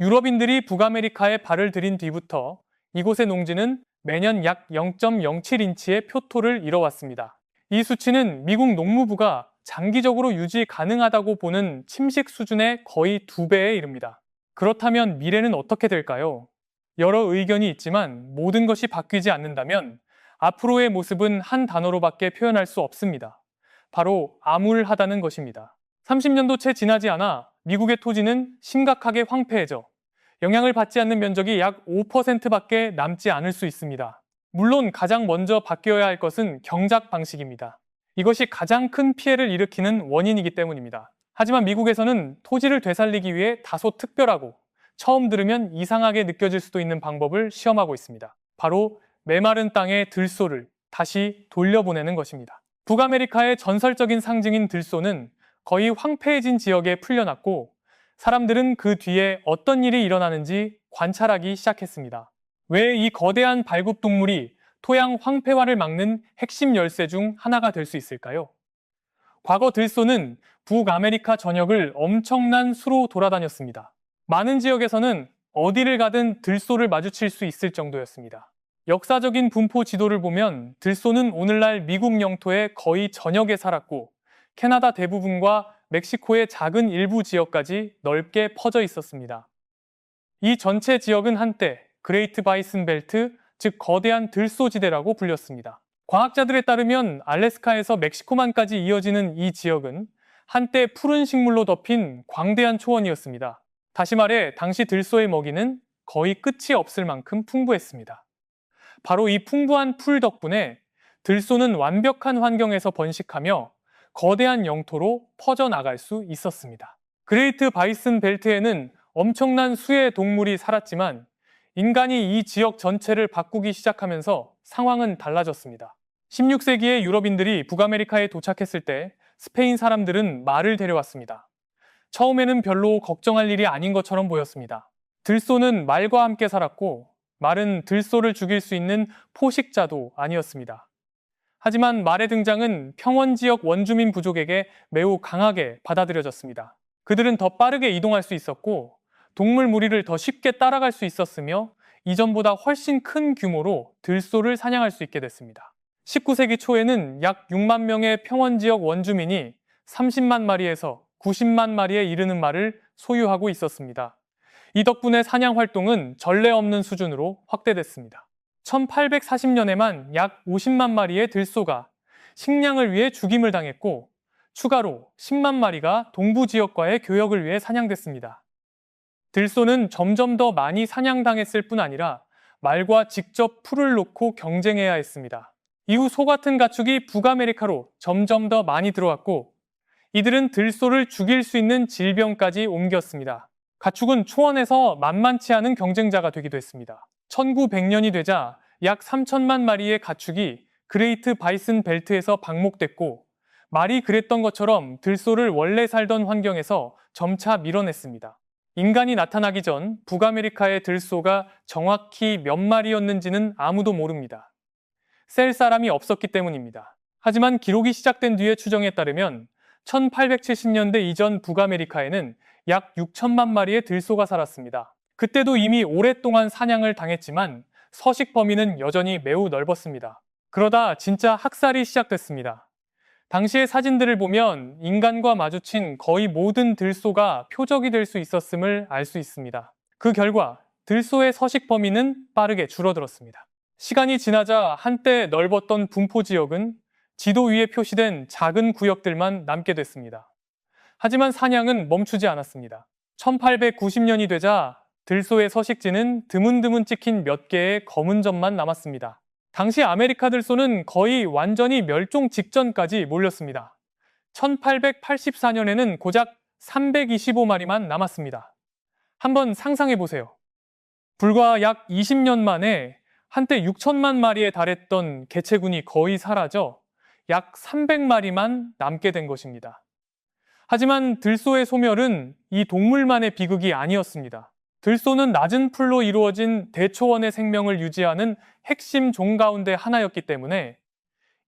유럽인들이 북아메리카에 발을 들인 뒤부터 이곳의 농지는 매년 약 0.07인치의 표토를 이뤄왔습니다. 이 수치는 미국 농무부가 장기적으로 유지 가능하다고 보는 침식 수준의 거의 2배에 이릅니다. 그렇다면 미래는 어떻게 될까요? 여러 의견이 있지만 모든 것이 바뀌지 않는다면 앞으로의 모습은 한 단어로밖에 표현할 수 없습니다. 바로 암울하다는 것입니다. 30년도 채 지나지 않아 미국의 토지는 심각하게 황폐해져 영향을 받지 않는 면적이 약 5%밖에 남지 않을 수 있습니다. 물론 가장 먼저 바뀌어야 할 것은 경작 방식입니다. 이것이 가장 큰 피해를 일으키는 원인이기 때문입니다. 하지만 미국에서는 토지를 되살리기 위해 다소 특별하고 처음 들으면 이상하게 느껴질 수도 있는 방법을 시험하고 있습니다. 바로 메마른 땅의 들소를 다시 돌려보내는 것입니다. 북아메리카의 전설적인 상징인 들소는 거의 황폐해진 지역에 풀려났고 사람들은 그 뒤에 어떤 일이 일어나는지 관찰하기 시작했습니다. 왜 이 거대한 발굽동물이 토양 황폐화를 막는 핵심 열쇠 중 하나가 될 수 있을까요? 과거 들소는 북아메리카 전역을 엄청난 수로 돌아다녔습니다. 많은 지역에서는 어디를 가든 들소를 마주칠 수 있을 정도였습니다. 역사적인 분포 지도를 보면 들소는 오늘날 미국 영토의 거의 전역에 살았고 캐나다 대부분과 멕시코의 작은 일부 지역까지 넓게 퍼져 있었습니다. 이 전체 지역은 한때 그레이트 바이슨 벨트, 즉 거대한 들소지대라고 불렸습니다. 과학자들에 따르면 알래스카에서 멕시코만까지 이어지는 이 지역은 한때 푸른 식물로 덮인 광대한 초원이었습니다. 다시 말해 당시 들소의 먹이는 거의 끝이 없을 만큼 풍부했습니다. 바로 이 풍부한 풀 덕분에 들소는 완벽한 환경에서 번식하며 거대한 영토로 퍼져나갈 수 있었습니다. 그레이트 바이슨 벨트에는 엄청난 수의 동물이 살았지만 인간이 이 지역 전체를 바꾸기 시작하면서 상황은 달라졌습니다. 16세기에 유럽인들이 북아메리카에 도착했을 때 스페인 사람들은 말을 데려왔습니다. 처음에는 별로 걱정할 일이 아닌 것처럼 보였습니다. 들소는 말과 함께 살았고 말은 들소를 죽일 수 있는 포식자도 아니었습니다. 하지만 말의 등장은 평원지역 원주민 부족에게 매우 강하게 받아들여졌습니다. 그들은 더 빠르게 이동할 수 있었고 동물 무리를 더 쉽게 따라갈 수 있었으며 이전보다 훨씬 큰 규모로 들소를 사냥할 수 있게 됐습니다. 19세기 초에는 약 6만 명의 평원지역 원주민이 30만 마리에서 90만 마리에 이르는 말을 소유하고 있었습니다. 이 덕분에 사냥 활동은 전례 없는 수준으로 확대됐습니다. 1840년에만 약 50만 마리의 들소가 식량을 위해 죽임을 당했고 추가로 10만 마리가 동부 지역과의 교역을 위해 사냥됐습니다. 들소는 점점 더 많이 사냥당했을 뿐 아니라 말과 직접 풀을 놓고 경쟁해야 했습니다. 이후 소 같은 가축이 북아메리카로 점점 더 많이 들어왔고 이들은 들소를 죽일 수 있는 질병까지 옮겼습니다. 가축은 초원에서 만만치 않은 경쟁자가 되기도 했습니다. 1900년이 되자 약 3천만 마리의 가축이 그레이트 바이슨 벨트에서 방목됐고 말이 그랬던 것처럼 들소를 원래 살던 환경에서 점차 밀어냈습니다. 인간이 나타나기 전 북아메리카의 들소가 정확히 몇 마리였는지는 아무도 모릅니다. 셀 사람이 없었기 때문입니다. 하지만 기록이 시작된 뒤의 추정에 따르면 1870년대 이전 북아메리카에는 약 6천만 마리의 들소가 살았습니다. 그때도 이미 오랫동안 사냥을 당했지만 서식 범위는 여전히 매우 넓었습니다. 그러다 진짜 학살이 시작됐습니다. 당시의 사진들을 보면 인간과 마주친 거의 모든 들소가 표적이 될 수 있었음을 알 수 있습니다. 그 결과 들소의 서식 범위는 빠르게 줄어들었습니다. 시간이 지나자 한때 넓었던 분포 지역은 지도 위에 표시된 작은 구역들만 남게 됐습니다. 하지만 사냥은 멈추지 않았습니다. 1890년이 되자 들소의 서식지는 드문드문 찍힌 몇 개의 검은 점만 남았습니다. 당시 아메리카 들소는 거의 완전히 멸종 직전까지 몰렸습니다. 1884년에는 고작 325마리만 남았습니다. 한번 상상해 보세요. 불과 약 20년 만에 한때 6천만 마리에 달했던 개체군이 거의 사라져 약 300마리만 남게 된 것입니다. 하지만 들소의 소멸은 이 동물만의 비극이 아니었습니다. 들소는 낮은 풀로 이루어진 대초원의 생명을 유지하는 핵심 종 가운데 하나였기 때문에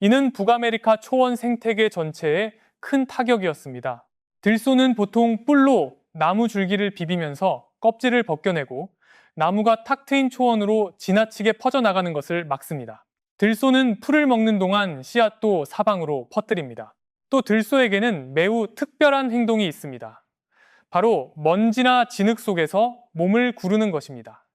이는 북아메리카 초원 생태계 전체에 큰 타격이었습니다. 들소는 보통 뿔로 나무 줄기를 비비면서 껍질을 벗겨내고 나무가 탁 트인 초원으로 지나치게 퍼져나가는 것을 막습니다. 들소는 풀을 먹는 동안 씨앗도 사방으로 퍼뜨립니다. 또 들소에게는 매우 특별한 행동이 있습니다. 바로 먼지나 진흙 속에서 몸을 구르는 것입니다.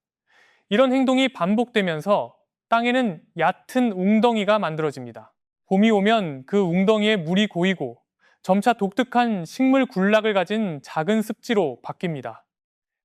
이런 행동이 반복되면서 땅에는 얕은 웅덩이가 만들어집니다. 봄이 오면 그 웅덩이에 물이 고이고 점차 독특한 식물 군락을 가진 작은 습지로 바뀝니다.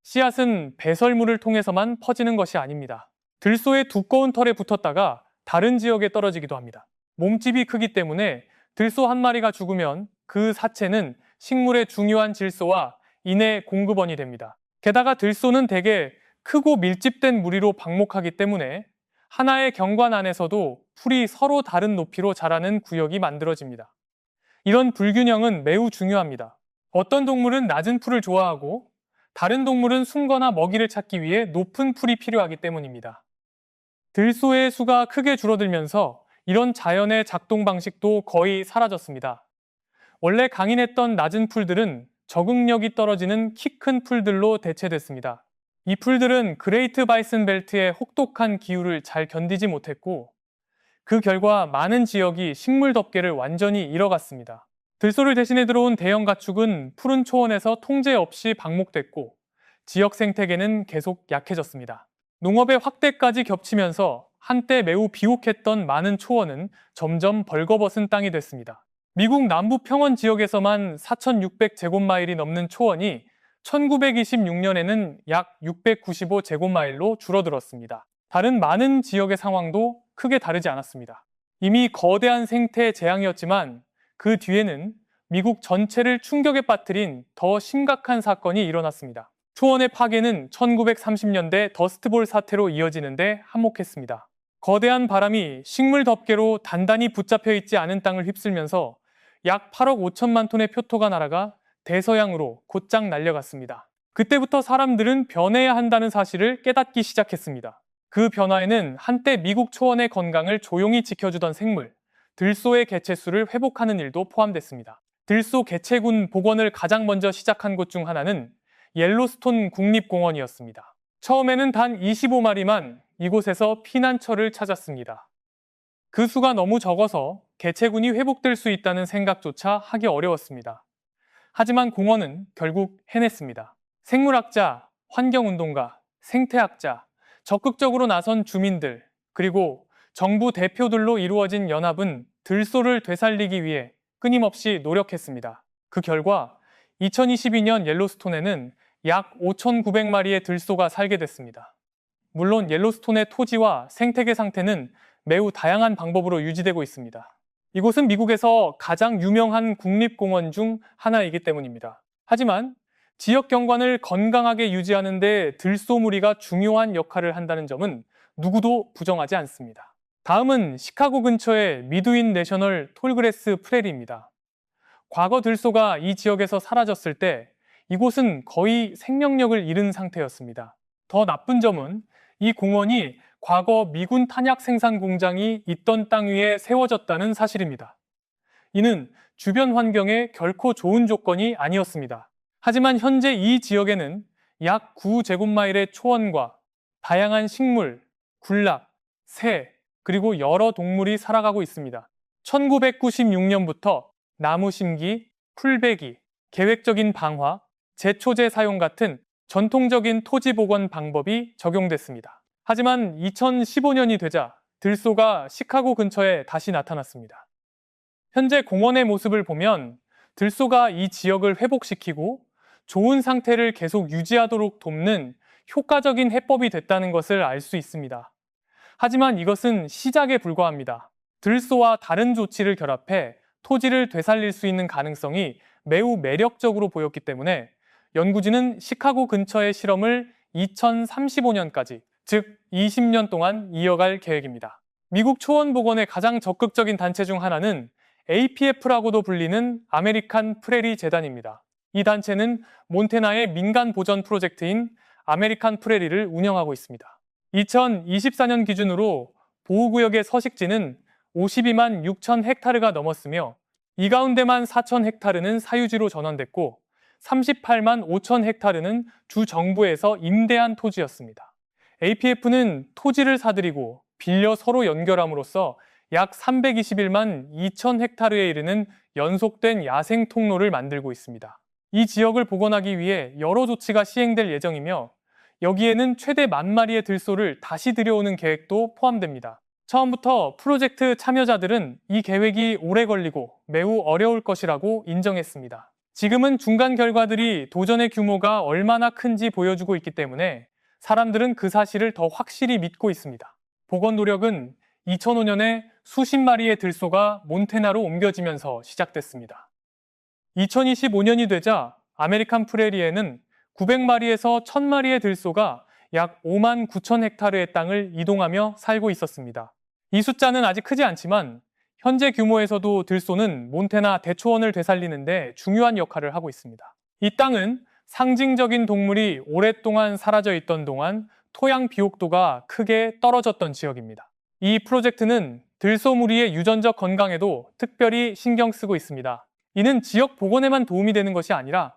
씨앗은 배설물을 통해서만 퍼지는 것이 아닙니다. 들소의 두꺼운 털에 붙었다가 다른 지역에 떨어지기도 합니다. 몸집이 크기 때문에 들소 한 마리가 죽으면 그 사체는 식물의 중요한 질소와 인의 공급원이 됩니다. 게다가 들소는 대개 크고 밀집된 무리로 방목하기 때문에 하나의 경관 안에서도 풀이 서로 다른 높이로 자라는 구역이 만들어집니다. 이런 불균형은 매우 중요합니다. 어떤 동물은 낮은 풀을 좋아하고 다른 동물은 숨거나 먹이를 찾기 위해 높은 풀이 필요하기 때문입니다. 들소의 수가 크게 줄어들면서 이런 자연의 작동 방식도 거의 사라졌습니다. 원래 강인했던 낮은 풀들은 적응력이 떨어지는 키 큰 풀들로 대체됐습니다. 이 풀들은 그레이트 바이슨 벨트의 혹독한 기후를 잘 견디지 못했고 그 결과 많은 지역이 식물 덮개를 완전히 잃어갔습니다. 들소를 대신해 들어온 대형 가축은 푸른 초원에서 통제 없이 방목됐고 지역 생태계는 계속 약해졌습니다. 농업의 확대까지 겹치면서 한때 매우 비옥했던 많은 초원은 점점 벌거벗은 땅이 됐습니다. 미국 남부 평원 지역에서만 4,600제곱마일이 넘는 초원이 1926년에는 약 695제곱마일로 줄어들었습니다. 다른 많은 지역의 상황도 크게 다르지 않았습니다. 이미 거대한 생태 재앙이었지만 그 뒤에는 미국 전체를 충격에 빠뜨린 더 심각한 사건이 일어났습니다. 초원의 파괴는 1930년대 더스트볼 사태로 이어지는데 한몫했습니다. 거대한 바람이 식물 덮개로 단단히 붙잡혀 있지 않은 땅을 휩쓸면서 약 8억 5천만 톤의 표토가 날아가 대서양으로 곧장 날려갔습니다. 그때부터 사람들은 변해야 한다는 사실을 깨닫기 시작했습니다. 그 변화에는 한때 미국 초원의 건강을 조용히 지켜주던 생물, 들소의 개체수를 회복하는 일도 포함됐습니다. 들소 개체군 복원을 가장 먼저 시작한 곳 중 하나는 옐로스톤 국립공원이었습니다. 처음에는 단 25마리만 이곳에서 피난처를 찾았습니다. 그 수가 너무 적어서 개체군이 회복될 수 있다는 생각조차 하기 어려웠습니다. 하지만 공원은 결국 해냈습니다. 생물학자, 환경운동가, 생태학자, 적극적으로 나선 주민들, 그리고 정부 대표들로 이루어진 연합은 들소를 되살리기 위해 끊임없이 노력했습니다. 그 결과 2022년 옐로스톤에는 약 5,900마리의 들소가 살게 됐습니다. 물론 옐로스톤의 토지와 생태계 상태는 매우 다양한 방법으로 유지되고 있습니다. 이곳은 미국에서 가장 유명한 국립공원 중 하나이기 때문입니다. 하지만 지역 경관을 건강하게 유지하는 데 들소무리가 중요한 역할을 한다는 점은 누구도 부정하지 않습니다. 다음은 시카고 근처의 미드윈 내셔널 톨그래스 프레리입니다. 과거 들소가 이 지역에서 사라졌을 때 이곳은 거의 생명력을 잃은 상태였습니다. 더 나쁜 점은 이 공원이 과거 미군 탄약 생산 공장이 있던 땅 위에 세워졌다는 사실입니다. 이는 주변 환경에 결코 좋은 조건이 아니었습니다. 하지만 현재 이 지역에는 약 9제곱마일의 초원과 다양한 식물, 군락, 새, 그리고 여러 동물이 살아가고 있습니다. 1996년부터 나무 심기, 풀베기, 계획적인 방화, 제초제 사용 같은 전통적인 토지 복원 방법이 적용됐습니다. 하지만 2015년이 되자 들소가 시카고 근처에 다시 나타났습니다. 현재 공원의 모습을 보면 들소가 이 지역을 회복시키고 좋은 상태를 계속 유지하도록 돕는 효과적인 해법이 됐다는 것을 알 수 있습니다. 하지만 이것은 시작에 불과합니다. 들소와 다른 조치를 결합해 토지를 되살릴 수 있는 가능성이 매우 매력적으로 보였기 때문에 연구진은 시카고 근처의 실험을 2035년까지, 즉 20년 동안 이어갈 계획입니다. 미국 초원 복원의 가장 적극적인 단체 중 하나는 APF라고도 불리는 아메리칸 프레리 재단입니다. 이 단체는 몬태나의 민간 보전 프로젝트인 아메리칸 프레리를 운영하고 있습니다. 2024년 기준으로 보호구역의 서식지는 52만 6천 헥타르가 넘었으며 이 가운데만 4천 헥타르는 사유지로 전환됐고 38만 5천 헥타르는 주 정부에서 임대한 토지였습니다. APF는 토지를 사들이고 빌려 서로 연결함으로써 약 321만 2천 헥타르에 이르는 연속된 야생 통로를 만들고 있습니다. 이 지역을 복원하기 위해 여러 조치가 시행될 예정이며 여기에는 최대 10,000마리의 들소를 다시 들여오는 계획도 포함됩니다. 처음부터 프로젝트 참여자들은 이 계획이 오래 걸리고 매우 어려울 것이라고 인정했습니다. 지금은 중간 결과들이 도전의 규모가 얼마나 큰지 보여주고 있기 때문에 사람들은 그 사실을 더 확실히 믿고 있습니다. 복원 노력은 2005년에 수십 마리의 들소가 몬태나로 옮겨지면서 시작됐습니다. 2025년이 되자 아메리칸 프레리에는 900마리에서 1000마리의 들소가 약 5만 9천 헥타르의 땅을 이동하며 살고 있었습니다. 이 숫자는 아직 크지 않지만 현재 규모에서도 들소는 몬태나 대초원을 되살리는데 중요한 역할을 하고 있습니다. 이 땅은 상징적인 동물이 오랫동안 사라져 있던 동안 토양 비옥도가 크게 떨어졌던 지역입니다. 이 프로젝트는 들소 무리의 유전적 건강에도 특별히 신경 쓰고 있습니다. 이는 지역 복원에만 도움이 되는 것이 아니라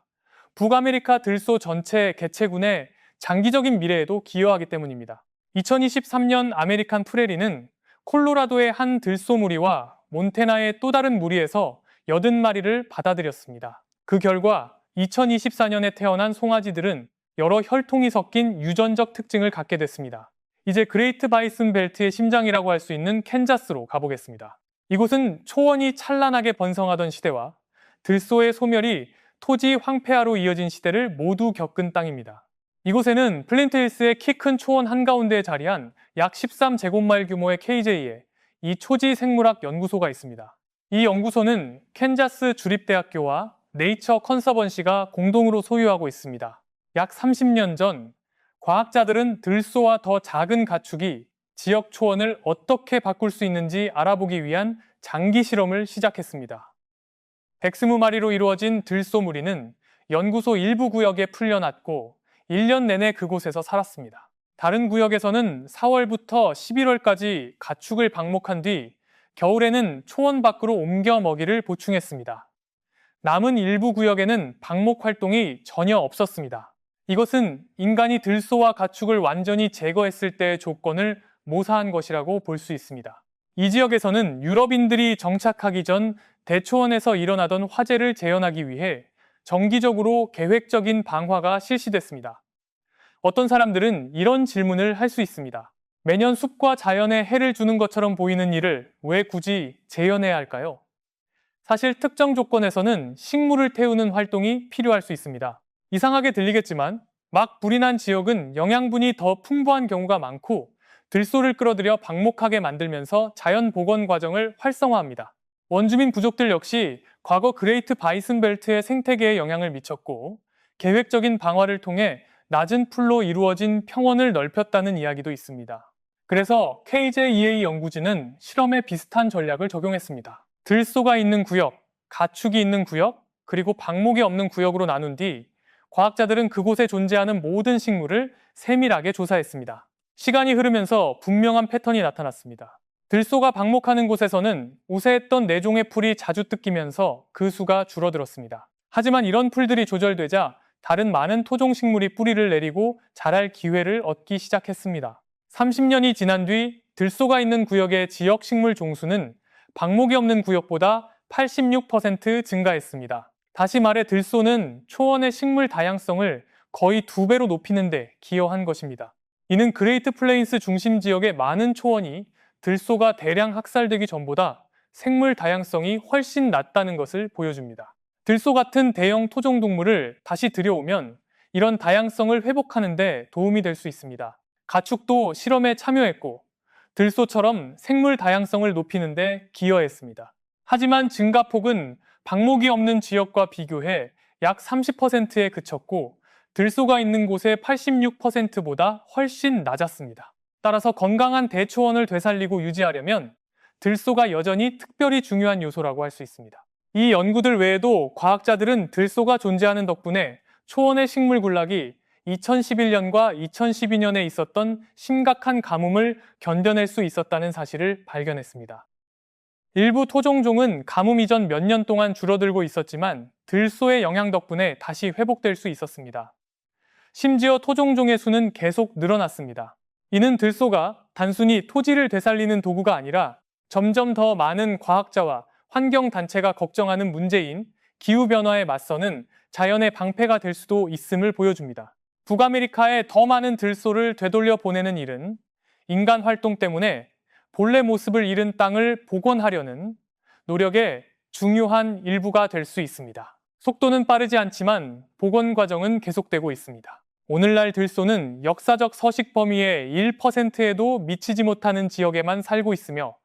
북아메리카 들소 전체 개체군의 장기적인 미래에도 기여하기 때문입니다. 2023년 아메리칸 프레리는 콜로라도의 한 들소 무리와 몬태나의 또 다른 무리에서 80마리를 받아들였습니다. 그 결과 2024년에 태어난 송아지들은 여러 혈통이 섞인 유전적 특징을 갖게 됐습니다. 이제 그레이트 바이슨 벨트의 심장이라고 할 수 있는 캔자스로 가보겠습니다. 이곳은 초원이 찬란하게 번성하던 시대와 들소의 소멸이 토지 황폐화로 이어진 시대를 모두 겪은 땅입니다. 이곳에는 플린트힐스의 키 큰 초원 한가운데에 자리한 약 13제곱마일 규모의 KJ의 이 초지 생물학 연구소가 있습니다. 이 연구소는 캔자스 주립대학교와 네이처 컨서번시가 공동으로 소유하고 있습니다. 약 30년 전 과학자들은 들소와 더 작은 가축이 지역 초원을 어떻게 바꿀 수 있는지 알아보기 위한 장기 실험을 시작했습니다. 120마리로 이루어진 들소 무리는 연구소 일부 구역에 풀려났고 1년 내내 그곳에서 살았습니다. 다른 구역에서는 4월부터 11월까지 가축을 방목한 뒤 겨울에는 초원 밖으로 옮겨 먹이를 보충했습니다. 남은 일부 구역에는 방목 활동이 전혀 없었습니다. 이것은 인간이 들소와 가축을 완전히 제거했을 때의 조건을 모사한 것이라고 볼 수 있습니다. 이 지역에서는 유럽인들이 정착하기 전 대초원에서 일어나던 화재를 재현하기 위해 정기적으로 계획적인 방화가 실시됐습니다. 어떤 사람들은 이런 질문을 할 수 있습니다. 매년 숲과 자연에 해를 주는 것처럼 보이는 일을 왜 굳이 재현해야 할까요? 사실 특정 조건에서는 식물을 태우는 활동이 필요할 수 있습니다. 이상하게 들리겠지만 막 불이 난 지역은 영양분이 더 풍부한 경우가 많고 들소를 끌어들여 방목하게 만들면서 자연 복원 과정을 활성화합니다. 원주민 부족들 역시 과거 그레이트 바이슨 벨트의 생태계에 영향을 미쳤고 계획적인 방화를 통해 낮은 풀로 이루어진 평원을 넓혔다는 이야기도 있습니다. 그래서 KJEA 연구진은 실험에 비슷한 전략을 적용했습니다. 들소가 있는 구역, 가축이 있는 구역, 그리고 방목이 없는 구역으로 나눈 뒤 과학자들은 그곳에 존재하는 모든 식물을 세밀하게 조사했습니다. 시간이 흐르면서 분명한 패턴이 나타났습니다. 들소가 방목하는 곳에서는 우세했던 4종의 풀이 자주 뜯기면서 그 수가 줄어들었습니다. 하지만 이런 풀들이 조절되자 다른 많은 토종 식물이 뿌리를 내리고 자랄 기회를 얻기 시작했습니다. 30년이 지난 뒤 들소가 있는 구역의 지역 식물 종수는 방목이 없는 구역보다 86% 증가했습니다. 다시 말해 들소는 초원의 식물 다양성을 거의 2배로 높이는 데 기여한 것입니다. 이는 그레이트 플레인스 중심 지역의 많은 초원이 들소가 대량 학살되기 전보다 생물 다양성이 훨씬 낮다는 것을 보여줍니다. 들소 같은 대형 토종 동물을 다시 들여오면 이런 다양성을 회복하는 데 도움이 될 수 있습니다. 가축도 실험에 참여했고 들소처럼 생물 다양성을 높이는 데 기여했습니다. 하지만 증가폭은 방목이 없는 지역과 비교해 약 30%에 그쳤고 들소가 있는 곳의 86%보다 훨씬 낮았습니다. 따라서 건강한 대초원을 되살리고 유지하려면 들소가 여전히 특별히 중요한 요소라고 할 수 있습니다. 이 연구들 외에도 과학자들은 들소가 존재하는 덕분에 초원의 식물 군락이 2011년과 2012년에 있었던 심각한 가뭄을 견뎌낼 수 있었다는 사실을 발견했습니다. 일부 토종종은 가뭄 이전 몇 년 동안 줄어들고 있었지만 들소의 영향 덕분에 다시 회복될 수 있었습니다. 심지어 토종종의 수는 계속 늘어났습니다. 이는 들소가 단순히 토지를 되살리는 도구가 아니라 점점 더 많은 과학자와 환경단체가 걱정하는 문제인 기후변화에 맞서는 자연의 방패가 될 수도 있음을 보여줍니다. 북아메리카에 더 많은 들소를 되돌려 보내는 일은 인간 활동 때문에 본래 모습을 잃은 땅을 복원하려는 노력의 중요한 일부가 될 수 있습니다. 속도는 빠르지 않지만 복원 과정은 계속되고 있습니다. 오늘날 들소는 역사적 서식 범위의 1%에도 미치지 못하는 지역에만 살고 있으며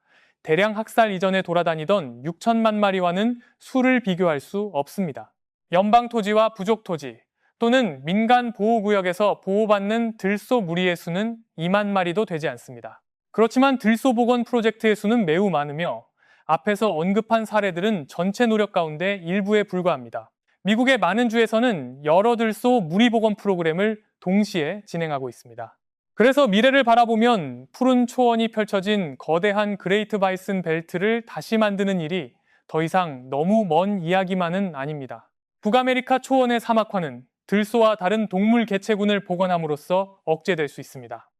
대량 학살 이전에 돌아다니던 6천만 마리와는 수를 비교할 수 없습니다. 연방 토지와 부족 토지 또는 민간 보호구역에서 보호받는 들소 무리의 수는 2만 마리도 되지 않습니다. 그렇지만 들소 복원 프로젝트의 수는 매우 많으며 앞에서 언급한 사례들은 전체 노력 가운데 일부에 불과합니다. 미국의 많은 주에서는 여러 들소 무리 복원 프로그램을 동시에 진행하고 있습니다. 그래서 미래를 바라보면 푸른 초원이 펼쳐진 거대한 그레이트 바이슨 벨트를 다시 만드는 일이 더 이상 너무 먼 이야기만은 아닙니다. 북아메리카 초원의 사막화는 들소와 다른 동물 개체군을 복원함으로써 억제될 수 있습니다.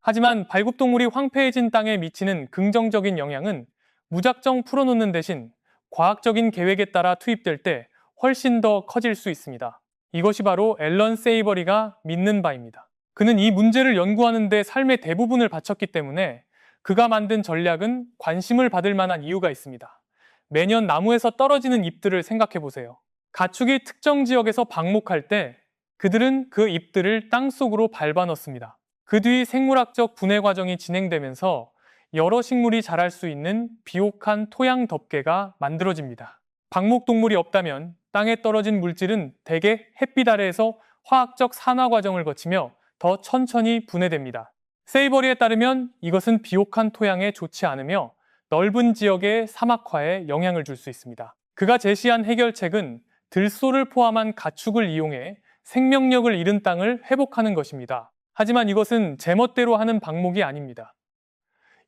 하지만 발굽동물이 황폐해진 땅에 미치는 긍정적인 영향은 무작정 풀어놓는 대신 과학적인 계획에 따라 투입될 때 훨씬 더 커질 수 있습니다. 이것이 바로 앨런 세이버리가 믿는 바입니다. 그는 이 문제를 연구하는 데 삶의 대부분을 바쳤기 때문에 그가 만든 전략은 관심을 받을 만한 이유가 있습니다. 매년 나무에서 떨어지는 잎들을 생각해 보세요. 가축이 특정 지역에서 방목할 때 그들은 그 잎들을 땅속으로 밟아 넣습니다. 그 뒤 생물학적 분해 과정이 진행되면서 여러 식물이 자랄 수 있는 비옥한 토양 덮개가 만들어집니다. 방목동물이 없다면 땅에 떨어진 물질은 대개 햇빛 아래에서 화학적 산화 과정을 거치며 더 천천히 분해됩니다. 세이버리에 따르면 이것은 비옥한 토양에 좋지 않으며 넓은 지역의 사막화에 영향을 줄 수 있습니다. 그가 제시한 해결책은 들소를 포함한 가축을 이용해 생명력을 잃은 땅을 회복하는 것입니다. 하지만 이것은 제멋대로 하는 방목이 아닙니다.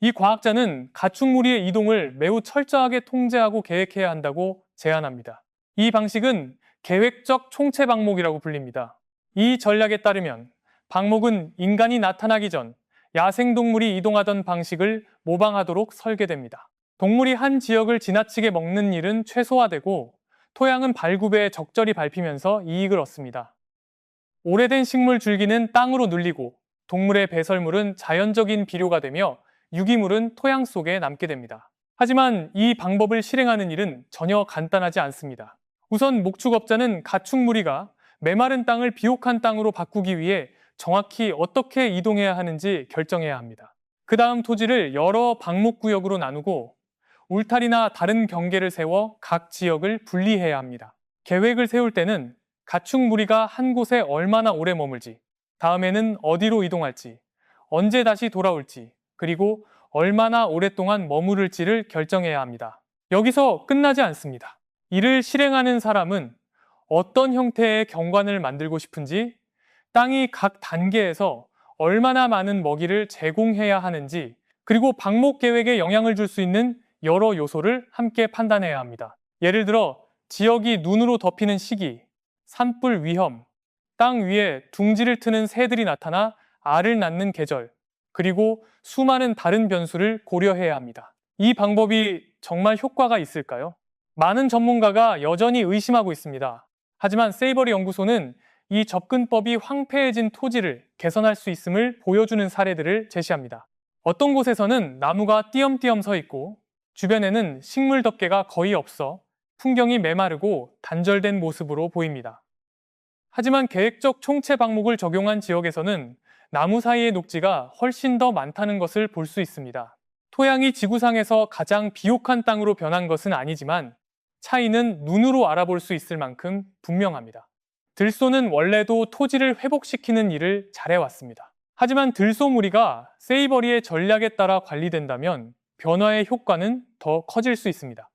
이 과학자는 가축 무리의 이동을 매우 철저하게 통제하고 계획해야 한다고 제안합니다. 이 방식은 계획적 총체 방목이라고 불립니다. 이 전략에 따르면 방목은 인간이 나타나기 전 야생동물이 이동하던 방식을 모방하도록 설계됩니다. 동물이 한 지역을 지나치게 먹는 일은 최소화되고 토양은 발굽에 적절히 밟히면서 이익을 얻습니다. 오래된 식물 줄기는 땅으로 눌리고 동물의 배설물은 자연적인 비료가 되며 유기물은 토양 속에 남게 됩니다. 하지만 이 방법을 실행하는 일은 전혀 간단하지 않습니다. 우선 목축업자는 가축 무리가 메마른 땅을 비옥한 땅으로 바꾸기 위해 정확히 어떻게 이동해야 하는지 결정해야 합니다. 그 다음 토지를 여러 방목구역으로 나누고 울타리나 다른 경계를 세워 각 지역을 분리해야 합니다. 계획을 세울 때는 가축 무리가 한 곳에 얼마나 오래 머물지, 다음에는 어디로 이동할지, 언제 다시 돌아올지, 그리고 얼마나 오랫동안 머무를지를 결정해야 합니다. 여기서 끝나지 않습니다. 이를 실행하는 사람은 어떤 형태의 경관을 만들고 싶은지, 땅이 각 단계에서 얼마나 많은 먹이를 제공해야 하는지, 그리고 방목 계획에 영향을 줄 수 있는 여러 요소를 함께 판단해야 합니다. 예를 들어 지역이 눈으로 덮이는 시기, 산불 위험, 땅 위에 둥지를 트는 새들이 나타나 알을 낳는 계절, 그리고 수많은 다른 변수를 고려해야 합니다. 이 방법이 정말 효과가 있을까요? 많은 전문가가 여전히 의심하고 있습니다. 하지만 세이버리 연구소는 이 접근법이 황폐해진 토지를 개선할 수 있음을 보여주는 사례들을 제시합니다. 어떤 곳에서는 나무가 띄엄띄엄 서 있고 주변에는 식물 덮개가 거의 없어 풍경이 메마르고 단절된 모습으로 보입니다. 하지만 계획적 총체 방목을 적용한 지역에서는 나무 사이의 녹지가 훨씬 더 많다는 것을 볼 수 있습니다. 토양이 지구상에서 가장 비옥한 땅으로 변한 것은 아니지만 차이는 눈으로 알아볼 수 있을 만큼 분명합니다. 들소는 원래도 토지를 회복시키는 일을 잘해왔습니다. 하지만 들소 무리가 세이버리의 전략에 따라 관리된다면 변화의 효과는 더 커질 수 있습니다.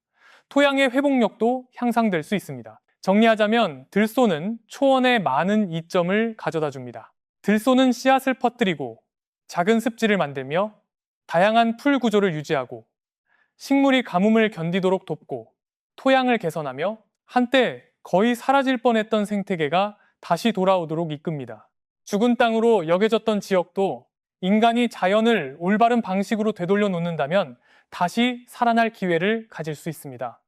토양의 회복력도 향상될 수 있습니다. 정리하자면 들소는 초원에 많은 이점을 가져다 줍니다. 들소는 씨앗을 퍼뜨리고 작은 습지를 만들며 다양한 풀 구조를 유지하고 식물이 가뭄을 견디도록 돕고 토양을 개선하며 한때 거의 사라질 뻔했던 생태계가 다시 돌아오도록 이끕니다. 죽은 땅으로 여겨졌던 지역도 인간이 자연을 올바른 방식으로 되돌려 놓는다면 다시 살아날 기회를 가질 수 있습니다.